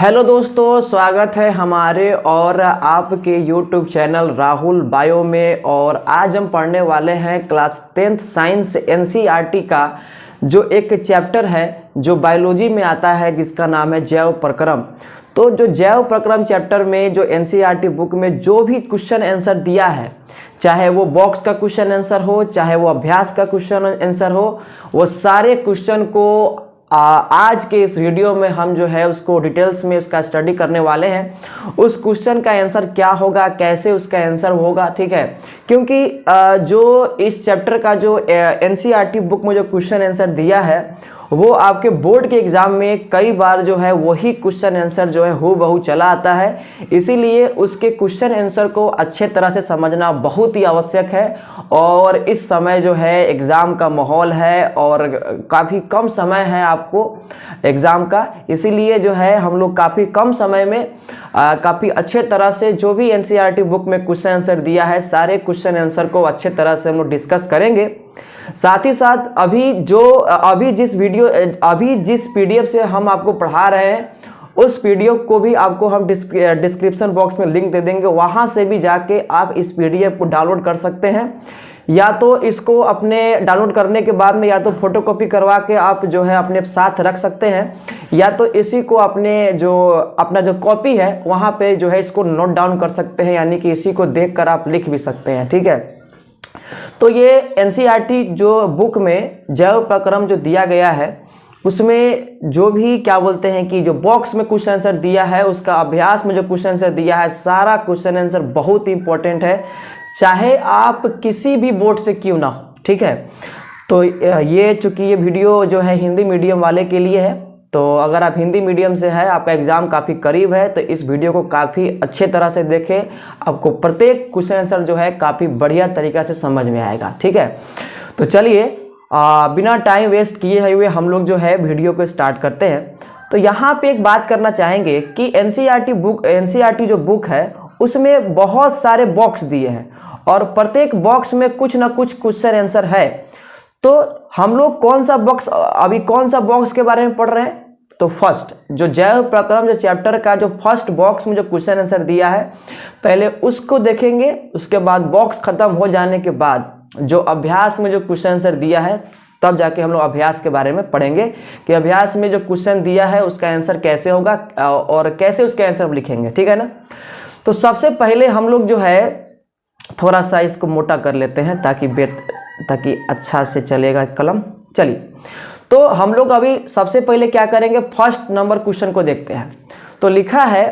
Hello दोस्तों, स्वागत है हमारे और आपके YouTube चैनल राहुल बायो में। और आज हम पढ़ने वाले हैं क्लास 10th साइंस NCERT का जो एक चैप्टर है जो बायोलॉजी में आता है, जिसका नाम है जैव प्रक्रम। तो जो जैव प्रक्रम चैप्टर में जो NCERT बुक में जो भी क्वेश्चन आंसर दिया है, चाहे वो बॉक्स का क्वेश्चन आंसर हो, चाहे वो अभ्यास का क्वेश्चन आंसर हो, वो सारे क्वेश्चन को आज के इस वीडियो में हम जो है उसको डिटेल्स में उसका स्टडी करने वाले हैं। उस क्वेश्चन का आंसर क्या होगा, कैसे उसका आंसर होगा, ठीक है। क्योंकि जो इस चैप्टर का जो NCERT बुक में जो क्वेश्चन आंसर दिया है वो आपके बोर्ड के एग्जाम में कई बार जो है वही क्वेश्चन आंसर जो है हूबहू चला आता है। इसीलिए उसके क्वेश्चन आंसर को अच्छे तरह से समझना बहुत ही आवश्यक है। और इस समय जो है एग्ज़ाम का माहौल है और काफ़ी कम समय है आपको एग्ज़ाम का, इसीलिए जो है हम लोग काफ़ी कम समय में काफ़ी अच्छे तरह से जो भी NCERT बुक में क्वेश्चन आंसर दिया है सारे क्वेश्चन आंसर को अच्छे तरह से हम लोग डिस्कस करेंगे। साथ ही साथ अभी जिस PDF से हम आपको पढ़ा रहे हैं उस PDF को भी आपको हम डिस्क्रिप्शन बॉक्स में लिंक दे देंगे, वहां से भी जाके आप इस PDF को डाउनलोड कर सकते हैं। या तो इसको अपने डाउनलोड करने के बाद में या तो फोटोकॉपी करवा के आप जो है अपने साथ रख सकते हैं, या तो इसी को अपना जो कॉपी है वहां पे जो है इसको नोट डाउन कर सकते हैं, यानी कि इसी को देखकर आप लिख भी सकते हैं, ठीक है। तो ये NCERT जो बुक में जैव प्रक्रम जो दिया गया है उसमें जो भी क्या बोलते हैं कि जो बॉक्स में क्वेश्चन आंसर दिया है उसका अभ्यास में जो क्वेश्चन आंसर दिया है सारा क्वेश्चन आंसर बहुत ही इंपॉर्टेंट है, चाहे आप किसी भी बोर्ड से क्यों ना हो, ठीक है। तो चूंकि ये वीडियो जो है हिंदी मीडियम वाले के लिए है, तो अगर आप हिंदी मीडियम से है, आपका एग्ज़ाम काफ़ी करीब है, तो इस वीडियो को काफ़ी अच्छे तरह से देखें। आपको प्रत्येक क्वेश्चन आंसर जो है काफ़ी बढ़िया तरीक़ा से समझ में आएगा, ठीक है। तो चलिए बिना टाइम वेस्ट किए हुए हम लोग जो है वीडियो को स्टार्ट करते हैं। तो यहाँ पे एक बात करना चाहेंगे कि NCERT जो बुक है उसमें बहुत सारे बॉक्स दिए हैं और प्रत्येक बॉक्स में कुछ ना कुछ क्वेश्चन आंसर है। तो हम लोग कौन सा बॉक्स के बारे में पढ़ रहे हैं? तो फर्स्ट जो जैव प्रक्रम जो चैप्टर का जो फर्स्ट बॉक्स में जो क्वेश्चन आंसर दिया है पहले उसको देखेंगे, उसके बाद बॉक्स खत्म हो जाने के बाद जो अभ्यास में जो क्वेश्चन आंसर दिया है तब जाके हम लोग अभ्यास के बारे में पढ़ेंगे कि अभ्यास में जो क्वेश्चन दिया है उसका आंसर कैसे होगा और कैसे उसका आंसर लिखेंगे, ठीक है ना। तो सबसे पहले हम लोग जो है थोड़ा सा इसको मोटा कर लेते हैं ताकि अच्छा से चलेगा कलम। चलिए, तो हम लोग अभी सबसे पहले क्या करेंगे, फर्स्ट नंबर क्वेश्चन को देखते हैं। तो लिखा है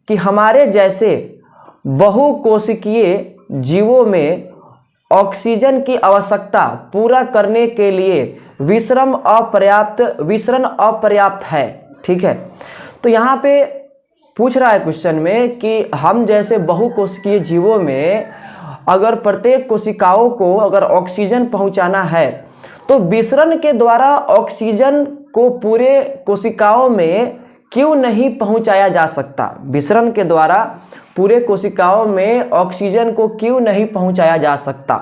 कि हमारे जैसे बहुकोशिकीय जीवों में ऑक्सीजन की आवश्यकता पूरा करने के लिए विसरण अपर्याप्त है, ठीक है। तो यहाँ पे पूछ रहा है क्वेश्चन में कि हम जैसे बहुकोशिकीय जीवों में अगर प्रत्येक कोशिकाओं को अगर ऑक्सीजन पहुंचाना है तो विसरण के द्वारा ऑक्सीजन को पूरे कोशिकाओं में क्यों नहीं पहुंचाया जा सकता? विसरण के द्वारा पूरे कोशिकाओं में ऑक्सीजन को क्यों नहीं पहुंचाया जा सकता?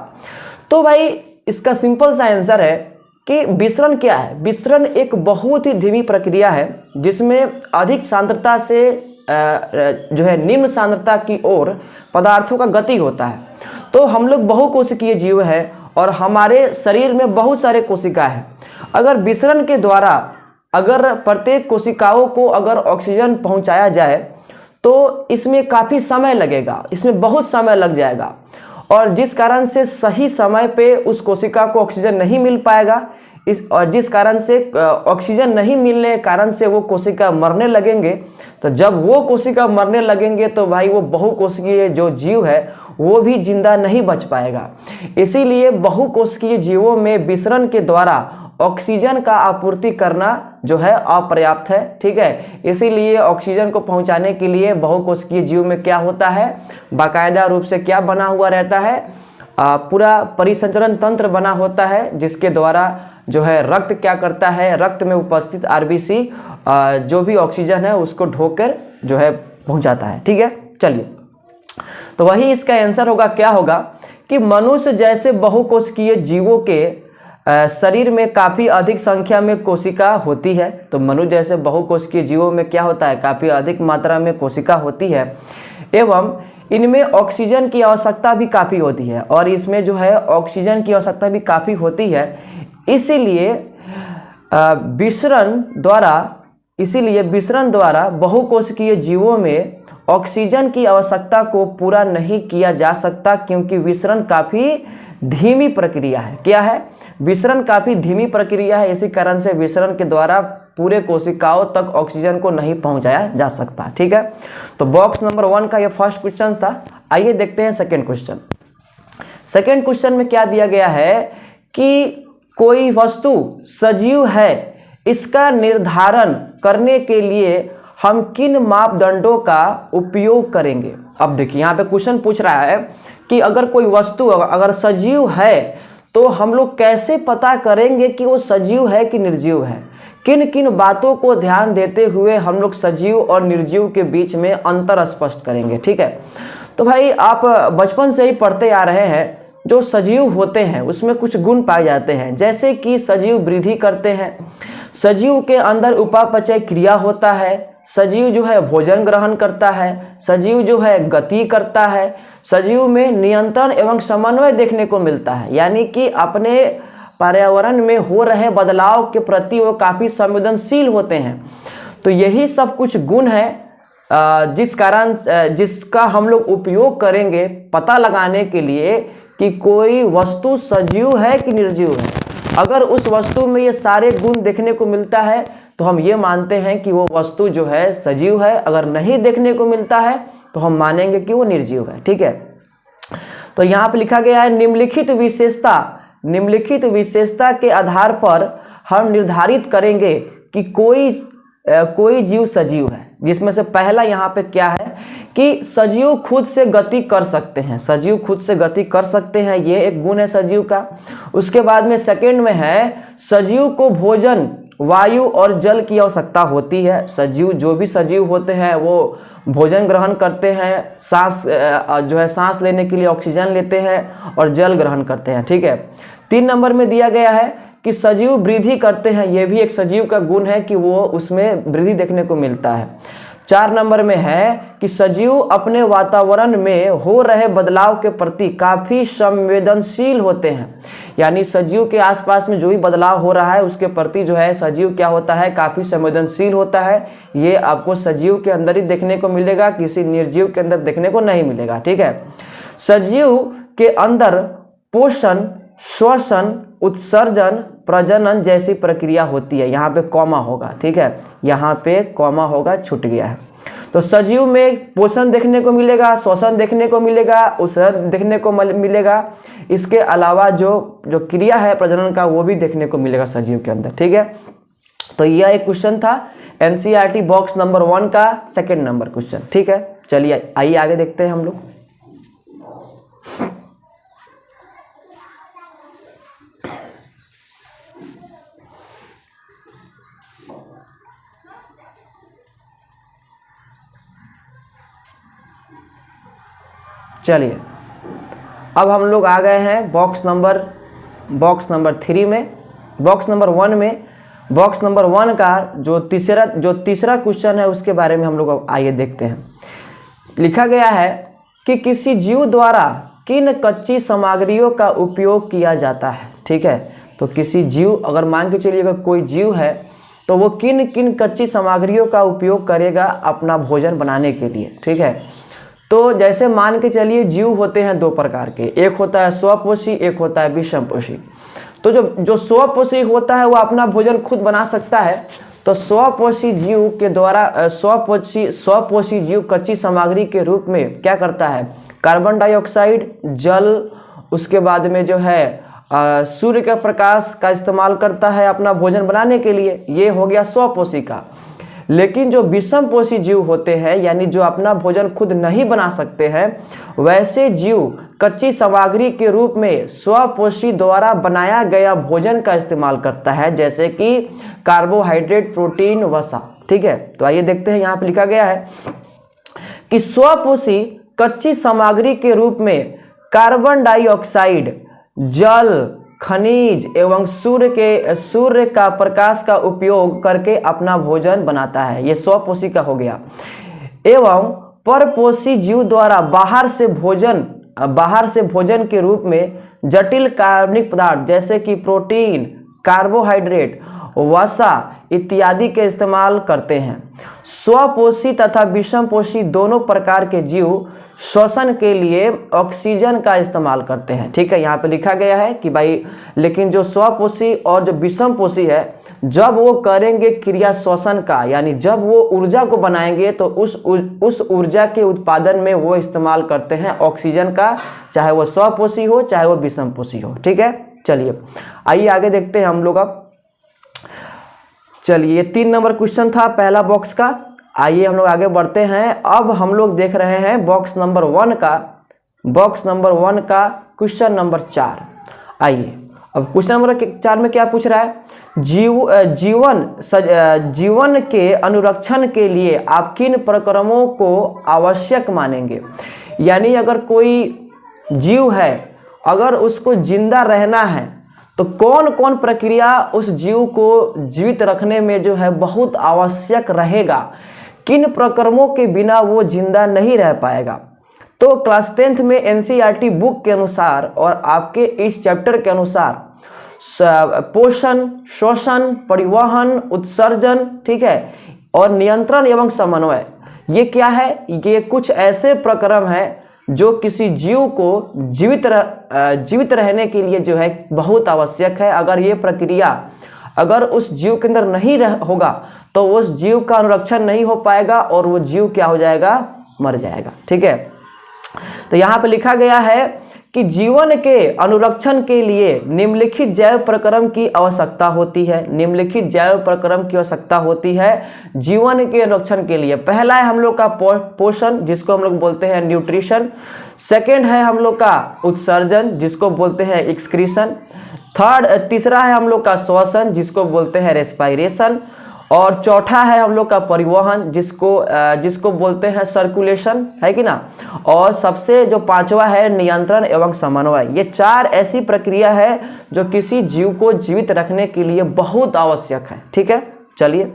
तो भाई इसका सिंपल सा आंसर है कि विसरण क्या है। विसरण एक बहुत ही धीमी प्रक्रिया है जिसमें अधिक सांद्रता से जो है निम्न सांद्रता की ओर पदार्थों का गति होता है। तो हम लोग बहुकोशिकीय जीव है और हमारे शरीर में बहुत सारे कोशिका है। अगर विसरण के द्वारा अगर प्रत्येक कोशिकाओं को अगर ऑक्सीजन पहुंचाया जाए तो इसमें काफ़ी समय लगेगा, इसमें बहुत समय लग जाएगा और जिस कारण से सही समय पे उस कोशिका को ऑक्सीजन नहीं मिल पाएगा। और जिस कारण से ऑक्सीजन नहीं मिलने के कारण से वो कोशिका मरने लगेंगे। तो जब वो कोशिका मरने लगेंगे तो भाई वो बहुकोशिकीय जो जीव है वो भी जिंदा नहीं बच पाएगा। इसीलिए बहुकोशिकीय जीवों में विसरण के द्वारा ऑक्सीजन का आपूर्ति करना जो है अपर्याप्त है, ठीक है। इसीलिए ऑक्सीजन को पहुंचाने के लिए बहुकोशिकीय जीव में क्या होता है, बाकायदा रूप से क्या बना हुआ रहता है, पूरा परिसंचरण तंत्र बना होता है जिसके द्वारा जो है रक्त क्या करता है, रक्त में उपस्थित RBC जो भी ऑक्सीजन है उसको ढोकर जो है पहुंचाता है, ठीक है। चलिए, तो वही इसका आंसर होगा, क्या होगा कि मनुष्य जैसे बहुकोशिकीय जीवों के शरीर में काफ़ी अधिक संख्या में कोशिका होती है। तो मनुष्य जैसे बहुकोशिकीय जीवों में क्या होता है, काफ़ी अधिक मात्रा में कोशिका होती है, एवं इनमें ऑक्सीजन की आवश्यकता भी काफ़ी होती है, और इसमें जो है ऑक्सीजन की आवश्यकता भी काफ़ी होती है। इसीलिए विसरण द्वारा बहुकोशिकीय जीवों में ऑक्सीजन की आवश्यकता को पूरा नहीं किया जा सकता, क्योंकि विसरण काफ़ी धीमी प्रक्रिया है। क्या है, विसरण काफ़ी धीमी प्रक्रिया है। इसी कारण से विसरण के द्वारा पूरे कोशिकाओं तक ऑक्सीजन को नहीं पहुंचाया जा सकता। ठीक है, तो बॉक्स नंबर 1 का ये फर्स्ट क्वेश्चन था। आइए देखते हैं सेकेंड क्वेश्चन। सेकेंड क्वेश्चन में क्या दिया गया है कि कोई वस्तु सजीव है, इसका निर्धारण करने के लिए हम किन मापदंडों का उपयोग करेंगे। अब देखिए यहाँ पे क्वेश्चन पूछ रहा है कि अगर कोई वस्तु अगर सजीव है तो हम लोग कैसे पता करेंगे कि वो सजीव है कि निर्जीव है, किन किन बातों को ध्यान देते हुए हम लोग सजीव और निर्जीव के बीच में अंतर स्पष्ट करेंगे। ठीक है, तो भाई आप बचपन से ही पढ़ते आ रहे हैं, जो सजीव होते हैं उसमें कुछ गुण पाए जाते हैं, जैसे कि सजीव वृद्धि करते हैं, सजीव के अंदर उपापचय क्रिया होता है, सजीव जो है भोजन ग्रहण करता है, सजीव जो है गति करता है, सजीव में नियंत्रण एवं समन्वय देखने को मिलता है, यानी कि अपने पर्यावरण में हो रहे बदलाव के प्रति वो काफ़ी संवेदनशील होते हैं। तो यही सब कुछ गुण है जिसका हम लोग उपयोग करेंगे पता लगाने के लिए कि कोई वस्तु सजीव है कि निर्जीव है। अगर उस वस्तु में ये सारे गुण देखने को मिलता है तो हम ये मानते हैं कि वो वस्तु जो है सजीव है, अगर नहीं देखने को मिलता है तो हम मानेंगे कि वो निर्जीव है। ठीक है, तो यहाँ पे लिखा गया है निम्नलिखित विशेषता के आधार पर हम निर्धारित करेंगे कि कोई जीव सजीव है, जिसमें से पहला यहाँ पे क्या है कि सजीव खुद से गति कर सकते हैं। सजीव खुद से गति कर सकते हैं, ये एक गुण है सजीव का। उसके बाद में सेकंड में है सजीव को भोजन, वायु और जल की आवश्यकता होती है। सजीव जो भी सजीव होते हैं वो भोजन ग्रहण करते हैं, सांस लेने के लिए ऑक्सीजन लेते हैं और जल ग्रहण करते हैं। ठीक है, 3 नंबर में दिया गया है कि सजीव वृद्धि करते हैं, यह भी एक सजीव का गुण है कि वो उसमें वृद्धि देखने को मिलता है। 4 नंबर में है कि सजीव अपने वातावरण में हो रहे बदलाव के प्रति काफ़ी संवेदनशील होते हैं, यानी सजीव के आसपास में जो भी बदलाव हो रहा है उसके प्रति जो है सजीव क्या होता है, काफ़ी संवेदनशील होता है। ये आपको सजीव के अंदर ही देखने को मिलेगा, किसी निर्जीव के अंदर देखने को नहीं मिलेगा। ठीक है, सजीव के अंदर पोषण, श्वसन, उत्सर्जन, प्रजनन जैसी प्रक्रिया होती है। यहाँ पे कॉमा होगा। ठीक है, यहाँ पे कॉमा होगा, छूट गया है। तो सजीव में पोषण देखने को मिलेगा, श्वसन देखने को मिलेगा, उत्सर्जन देखने को मिलेगा। इसके अलावा जो क्रिया है प्रजनन का वो भी देखने को मिलेगा सजीव के अंदर। ठीक है, तो यह एक क्वेश्चन था एनसीईआरटी बॉक्स नंबर 1 का सेकेंड नंबर क्वेश्चन। ठीक है, चलिए आइए आगे देखते हैं हम लोग। चलिए अब हम लोग आ गए हैं बॉक्स नंबर 3 में। बॉक्स नंबर 1 में, बॉक्स नंबर 1 का जो तीसरा क्वेश्चन है उसके बारे में हम लोग आइए देखते हैं। लिखा गया है कि किसी जीव द्वारा किन कच्ची सामग्रियों का उपयोग किया जाता है। ठीक है, तो किसी जीव, अगर मान के चलिए अगर कोई जीव है तो वो किन किन कच्ची सामग्रियों का उपयोग करेगा अपना भोजन बनाने के लिए। ठीक है, तो जैसे मान के चलिए जीव होते हैं 2 प्रकार के, एक होता है स्वपोषी, एक होता है विषमपोषी। तो जो स्वपोषी होता है वो अपना भोजन खुद बना सकता है। तो स्वपोषी जीव के द्वारा स्वपोषी जीव कच्ची सामग्री के रूप में क्या करता है, कार्बन डाइऑक्साइड, जल, उसके बाद में जो है सूर्य के प्रकाश का इस्तेमाल करता है अपना भोजन बनाने के लिए। ये हो गया स्वपोषी का। लेकिन जो विषमपोषी जीव होते हैं, यानी जो अपना भोजन खुद नहीं बना सकते हैं, वैसे जीव कच्ची सामग्री के रूप में स्वपोषी द्वारा बनाया गया भोजन का इस्तेमाल करता है, जैसे कि कार्बोहाइड्रेट, प्रोटीन, वसा। ठीक है, तो आइए देखते हैं। यहाँ पे लिखा गया है कि स्वपोषी कच्ची सामग्री के रूप में कार्बन डाइऑक्साइड, जल, खनिज एवं सूर्य का प्रकाश का उपयोग करके अपना भोजन बनाता है, ये स्वपोषी का हो गया। एवं परपोषी जीव द्वारा बाहर से भोजन के रूप में जटिल कार्बनिक पदार्थ जैसे कि प्रोटीन, कार्बोहाइड्रेट, वसा इत्यादि के इस्तेमाल करते हैं। स्वपोषी तथा विषमपोषी दोनों प्रकार के जीव श्वसन के लिए ऑक्सीजन का इस्तेमाल करते हैं। ठीक है, यहाँ पे लिखा गया है कि भाई लेकिन जो स्वपोषी और जो विषमपोषी है, जब वो करेंगे क्रिया श्वसन का, यानी जब वो ऊर्जा को बनाएंगे तो उस ऊर्जा के उत्पादन में वो इस्तेमाल करते हैं ऑक्सीजन का, चाहे वो स्वपोषी हो चाहे वो विषमपोषी हो। ठीक है, चलिए आइए आगे देखते हैं हम लोग। अब चलिए 3 नंबर क्वेश्चन था पहला बॉक्स का। आइए हम लोग आगे बढ़ते हैं। अब हम लोग देख रहे हैं बॉक्स नंबर 1 का क्वेश्चन नंबर 4। आइए अब क्वेश्चन नंबर 4 में क्या पूछ रहा है, जीवन के अनुरक्षण के लिए आप किन प्रक्रमों को आवश्यक मानेंगे। यानी अगर कोई जीव है, अगर उसको जिंदा रहना है तो कौन कौन प्रक्रिया उस जीव को जीवित रखने में जो है बहुत आवश्यक रहेगा, किन प्रक्रमों के बिना वो जिंदा नहीं रह पाएगा। तो क्लास 10th में एनसीईआरटी बुक के अनुसार और आपके इस चैप्टर के अनुसार पोषण, श्वसन, परिवहन, उत्सर्जन, ठीक है, और नियंत्रण एवं समन्वय, ये क्या है, ये कुछ ऐसे प्रक्रम है जो किसी जीव को जीवित रहने के लिए जो है बहुत आवश्यक है। अगर ये प्रक्रिया अगर उस जीव के अंदर नहीं होगा तो उस जीव का अनुरक्षण नहीं हो पाएगा और वो जीव क्या हो जाएगा, मर जाएगा। ठीक है, तो यहाँ पे लिखा गया है कि जीवन के अनुरक्षण के लिए निम्नलिखित जैव प्रक्रम की आवश्यकता होती है। निम्नलिखित जैव प्रक्रम की आवश्यकता होती है जीवन के अनुरक्षण के लिए। पहला है हम लोग का पोषण, जिसको हम लोग बोलते हैं न्यूट्रिशन। सेकंड है हम लोग का उत्सर्जन, जिसको बोलते हैं एक्सक्रीशन। तीसरा है हम लोग का श्वसन, जिसको बोलते हैं रेस्पायरेशन। और चौथा है हम लोग का परिवहन, जिसको बोलते हैं सर्कुलेशन, है कि ना। और सबसे जो 5वां है नियंत्रण एवं समन्वय। ये 4 ऐसी प्रक्रिया है जो किसी जीव को जीवित रखने के लिए बहुत आवश्यक है। ठीक है, चलिए